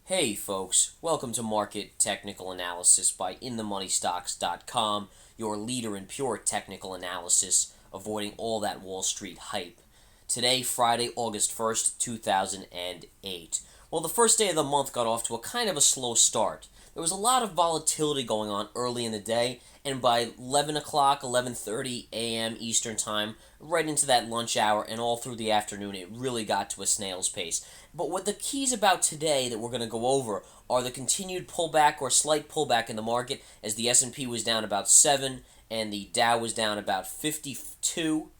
Hey folks, welcome to Market Technical Analysis by InTheMoneyStocks.com, your leader in pure technical analysis, avoiding all that Wall Street hype. Today, Friday, August 1st, 2008. Well, the first day of the month got off to a kind of a slow start. There was a lot of volatility going on early in the day, and by 11 o'clock, 11:30 a.m. Eastern Time, right into that lunch hour and all through the afternoon, it really got to a snail's pace. But what the keys about today that we're going to go over are the continued pullback or slight pullback in the market as the S&P was down about 7 and the Dow was down about 52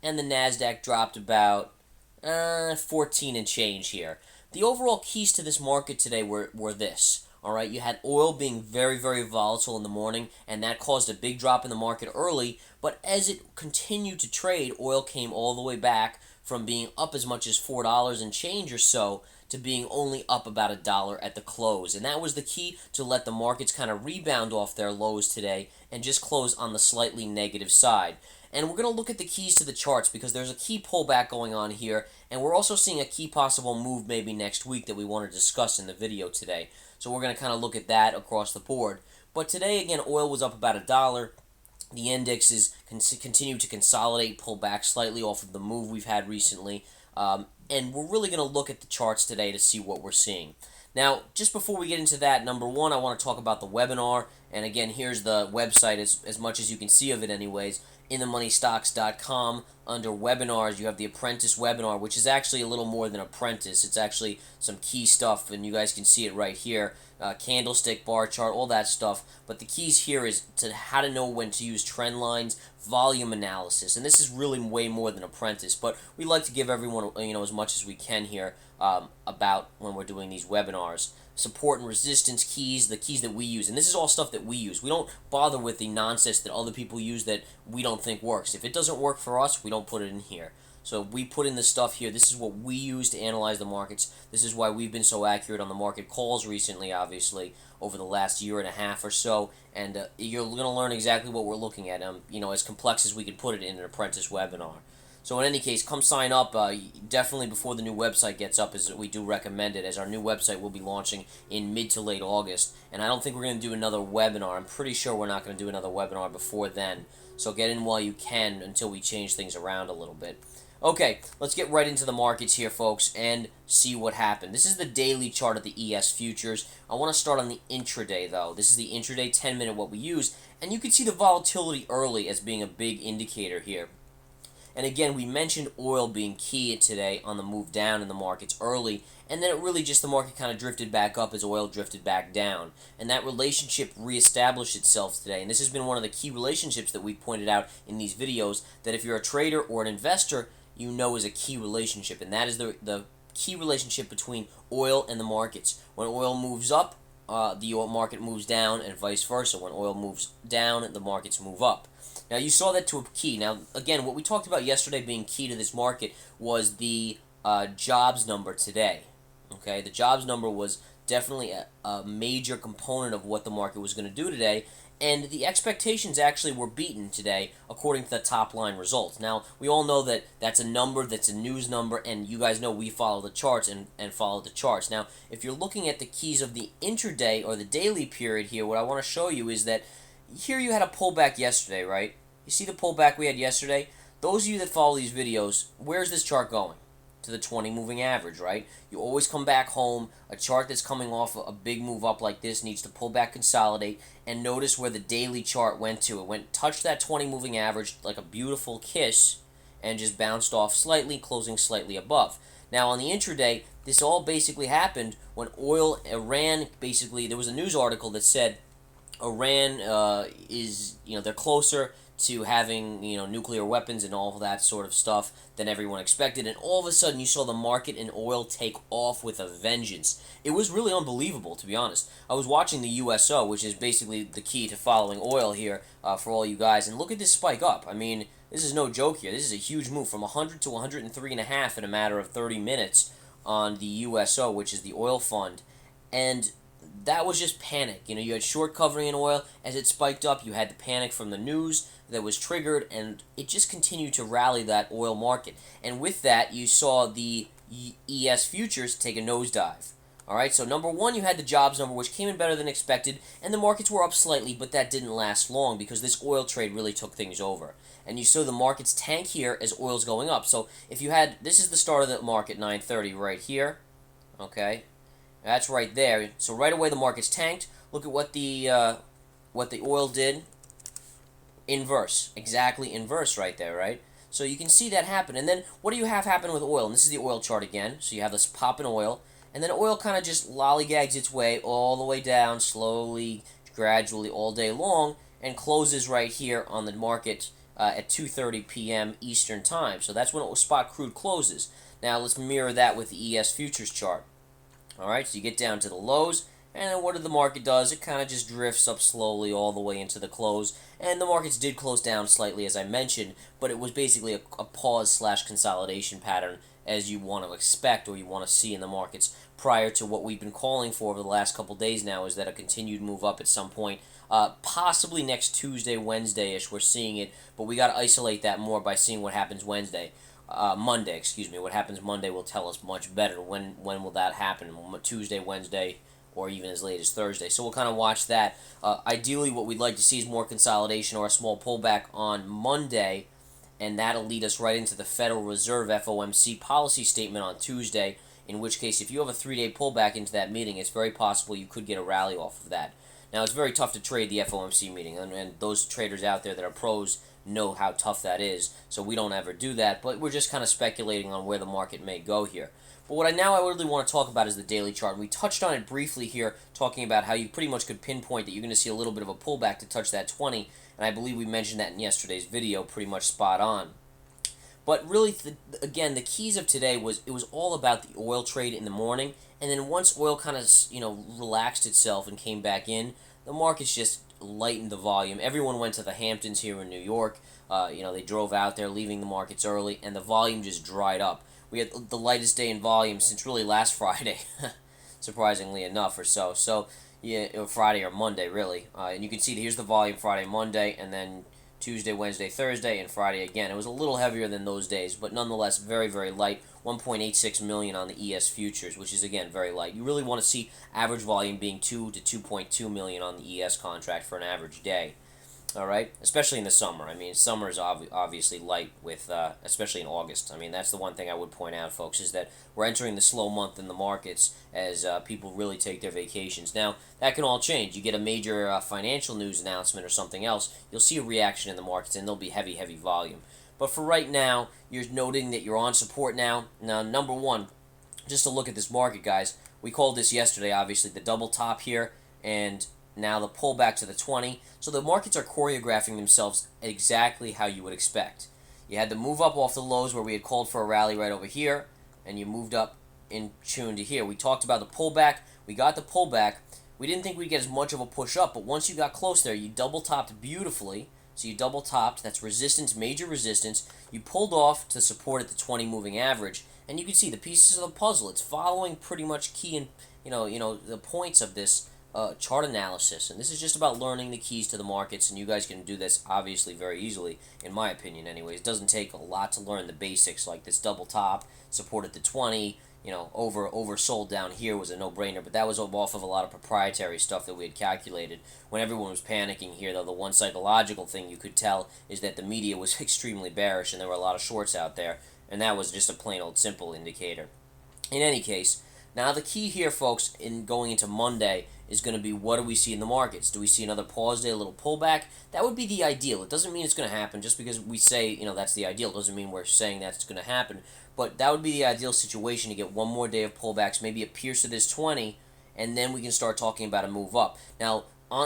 and the Nasdaq dropped about 14 and change here. The overall keys to this market today were this. All right, you had oil being very, very volatile in the morning, and that caused a big drop in the market early. But as it continued to trade, oil came all the way back from being up as much as $4 and change or so to being only up about $1 at the close. And that was the key to let the markets kind of rebound off their lows today and just close on the slightly negative side. And we're going to look at the keys to the charts because there's a key pullback going on here, and we're also seeing a key possible move maybe next week that we want to discuss in the video today. So we're going to kind of look at that across the board. But today, again, oil was up about $1. The indexes continue to consolidate, pull back slightly off of the move we've had recently. And we're really going to look at the charts today to see what we're seeing. Now, just before we get into that, number one, I want to talk about the webinar. And again, here's the website as much as you can see of it anyways. InTheMoneyStocks.com. Under webinars, you have the Apprentice webinar, which is actually a little more than Apprentice. It's actually some key stuff, and you guys can see it right here. Candlestick, bar chart, all that stuff. But the keys here is to how to know when to use trend lines, volume analysis, and this is really way more than Apprentice. But we like to give everyone as much as we can here about when we're doing these webinars. Support and resistance keys, the keys that we use, and this is all stuff that we use. We don't bother with the nonsense that other people use that we don't think works. If it doesn't work for us, we don't put it in here. So we put in the stuff here. This is what we use to analyze the markets. This is why we've been so accurate on the market calls recently, obviously, over the last year and a half or so. And you're going to learn exactly what we're looking at, as complex as we could put it in an Apprentice webinar. So in any case, come sign up definitely before the new website gets up, as we do recommend it, as our new website will be launching in mid to late August. And I don't think we're going to do another webinar. I'm pretty sure we're not going to do another webinar before then. So get in while you can until we change things around a little bit. Okay, let's get right into the markets here, folks, and see what happened. This is the daily chart of the ES futures. I want to start on the intraday, though. This is the intraday 10-minute, what we use, and you can see the volatility early as being a big indicator here. And again, we mentioned oil being key today on the move down in the markets early, and then it really just the market kind of drifted back up as oil drifted back down. And that relationship reestablished itself today. And this has been one of the key relationships that we pointed out in these videos, that if you're a trader or an investor, you know is a key relationship. And that is the key relationship between oil and the markets. When oil moves up, the oil market moves down, and vice versa. When oil moves down, the markets move up. Now, you saw that to a key. Now, again, what we talked about yesterday being key to this market was the jobs number today. Okay, the jobs number was definitely a major component of what the market was going to do today, and the expectations actually were beaten today according to the top-line results. Now, we all know that that's a number, that's a news number, and you guys know we follow the charts and follow the charts. Now, if you're looking at the keys of the intraday or the daily period here, what I want to show you is that here you had a pullback yesterday, right? You see the pullback we had yesterday? Those of you that follow these videos, where's this chart going? To the 20 moving average, right? You always come back home. A chart that's coming off a big move up like this needs to pull back, consolidate, and notice where the daily chart went to. It touched that 20 moving average like a beautiful kiss and just bounced off slightly, closing slightly above. Now on the intraday, this all basically happened when Iran, basically, there was a news article that said Iran they're closer to having, nuclear weapons and all of that sort of stuff than everyone expected. And all of a sudden, you saw the market in oil take off with a vengeance. It was really unbelievable, to be honest. I was watching the USO, which is basically the key to following oil here for all you guys. And look at this spike up. I mean, this is no joke here. This is a huge move from 100 to 103.5 in a matter of 30 minutes on the USO, which is the oil fund. And that was just panic. You had short covering in oil. As it spiked up, you had the panic from the news that was triggered, and it just continued to rally that oil market. And with that, you saw the ES futures take a nosedive. All right, so number one, you had the jobs number, which came in better than expected, and the markets were up slightly, but that didn't last long because this oil trade really took things over. And you saw the markets tank here as oil's going up. So if you had, this is the start of the market, 9:30 right here. Okay, that's right there. So right away the market's tanked. Look at what the oil did. Inverse, exactly inverse right there, right? So you can see that happen. And then what do you have happen with oil? And this is the oil chart again. So you have this pop in oil. And then oil kind of just lollygags its way all the way down, slowly, gradually, all day long, and closes right here on the market at 2:30 p.m. Eastern Time. So that's when spot crude closes. Now let's mirror that with the ES futures chart. All right, so you get down to the lows, and then what did the market does? It kind of just drifts up slowly all the way into the close, and the markets did close down slightly, as I mentioned, but it was basically a pause/consolidation pattern as you want to expect or you want to see in the markets prior to what we've been calling for over the last couple days now, is that a continued move up at some point, possibly next Tuesday, Wednesday-ish. We're seeing it, but we got to isolate that more by seeing what happens Monday, excuse me. What happens Monday will tell us much better. When will that happen? Tuesday, Wednesday, or even as late as Thursday. So we'll kind of watch that. Ideally, what we'd like to see is more consolidation or a small pullback on Monday, and that'll lead us right into the Federal Reserve FOMC policy statement on Tuesday, in which case, if you have a 3-day pullback into that meeting, it's very possible you could get a rally off of that. Now, it's very tough to trade the FOMC meeting, and those traders out there that are pros know how tough that is, so we don't ever do that, but we're just kind of speculating on where the market may go here. But what I really want to talk about is the daily chart. And we touched on it briefly here, talking about how you pretty much could pinpoint that you're going to see a little bit of a pullback to touch that 20, and I believe we mentioned that in yesterday's video, pretty much spot on. But really, again, the keys of today it was all about the oil trade in the morning, and then once oil kind of relaxed itself and came back in, the markets just lightened the volume. Everyone went to the Hamptons here in New York. They drove out there, leaving the markets early, and the volume just dried up. We had the lightest day in volume since really last Friday, surprisingly enough, or so. So, yeah, Friday or Monday, really. And you can see here's the volume Friday, Monday, and then Tuesday, Wednesday, Thursday, and Friday again. It was a little heavier than those days, but nonetheless very, very light. 1.86 million on the ES futures, which is, again, very light. You really want to see average volume being 2 to 2.2 million on the ES contract for an average day. All right, especially in the summer. I mean, summer is obviously light with, especially in August. I mean, that's the one thing I would point out, folks, is that we're entering the slow month in the markets as people really take their vacations. Now, that can all change. You get a major financial news announcement or something else, you'll see a reaction in the markets, and there'll be heavy, heavy volume. But for right now, you're noting that you're on support now. Now, number one, just to look at this market, guys, we called this yesterday, obviously, the double top here, and now the pullback to the 20. So the markets are choreographing themselves exactly how you would expect. You had the move up off the lows where we had called for a rally right over here, and you moved up in tune to here. We talked about the pullback. We got the pullback. We didn't think we'd get as much of a push up, but once you got close there, you double topped beautifully. So you double topped. That's resistance, major resistance. You pulled off to support at the 20 moving average, and you can see the pieces of the puzzle. It's following pretty much key and the points of this chart analysis, and this is just about learning the keys to the markets, and you guys can do this obviously very easily, in my opinion anyways. It doesn't take a lot to learn the basics, like this double top, support at the 20, oversold down here was a no-brainer, but that was off of a lot of proprietary stuff that we had calculated. When everyone was panicking here, though, the one psychological thing you could tell is that the media was extremely bearish, and there were a lot of shorts out there, and that was just a plain old simple indicator. In any case, now the key here, folks, in going into Monday is going to be, what do we see in the markets? Do we see another pause day, a little pullback? That would be the ideal. It doesn't mean it's going to happen. Just because we say, that's the ideal doesn't mean we're saying that's going to happen. But that would be the ideal situation, to get one more day of pullbacks, maybe a pierce to this 20, and then we can start talking about a move up. Now,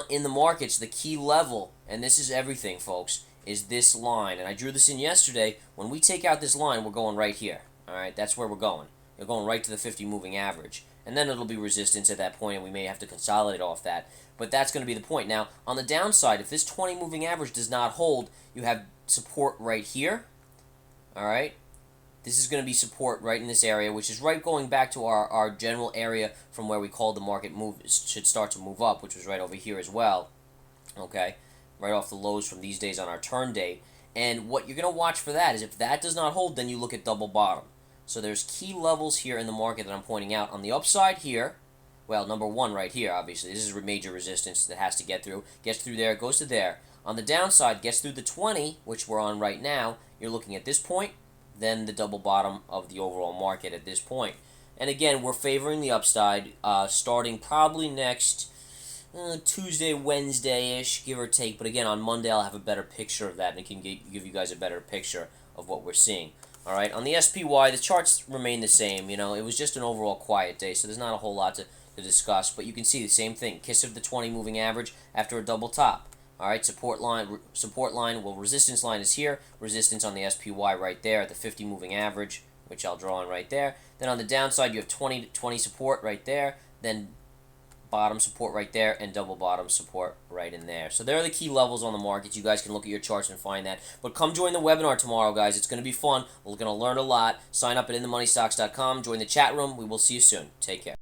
in the markets, the key level, and this is everything, folks, is this line. And I drew this in yesterday. When we take out this line, we're going right here. All right, that's where we're going. We're going right to the 50 moving average. And then it'll be resistance at that point, and we may have to consolidate off that. But that's going to be the point. Now, on the downside, if this 20 moving average does not hold, you have support right here. All right? This is going to be support right in this area, which is right going back to our general area from where we called the market should start to move up, which was right over here as well. Okay? Right off the lows from these days on our turn date. And what you're going to watch for that is, if that does not hold, then you look at double bottom. So there's key levels here in the market that I'm pointing out. On the upside here, Well, number one right here, obviously. This is a major resistance that has to get through. Gets through there, goes to there. On the downside, gets through the 20, which we're on right now. You're looking at this point, then the double bottom of the overall market at this point. And again, we're favoring the upside, starting probably next Tuesday, Wednesday-ish, give or take. But again, on Monday, I'll have a better picture of that, and it can give you guys a better picture of what we're seeing. All right, on the SPY, the charts remain the same. It was just an overall quiet day, so there's not a whole lot to discuss. But you can see the same thing: kiss of the 20 moving average after a double top. All right, support line. Well, resistance line is here. Resistance on the SPY right there at the 50 moving average, which I'll draw on right there. Then on the downside, you have 20 support right there. Then bottom support right there, and double bottom support right in there. So there are the key levels on the market. You guys can look at your charts and find that. But come join the webinar tomorrow, guys. It's going to be fun. We're going to learn a lot. Sign up at inthemoneystocks.com. Join the chat room. We will see you soon. Take care.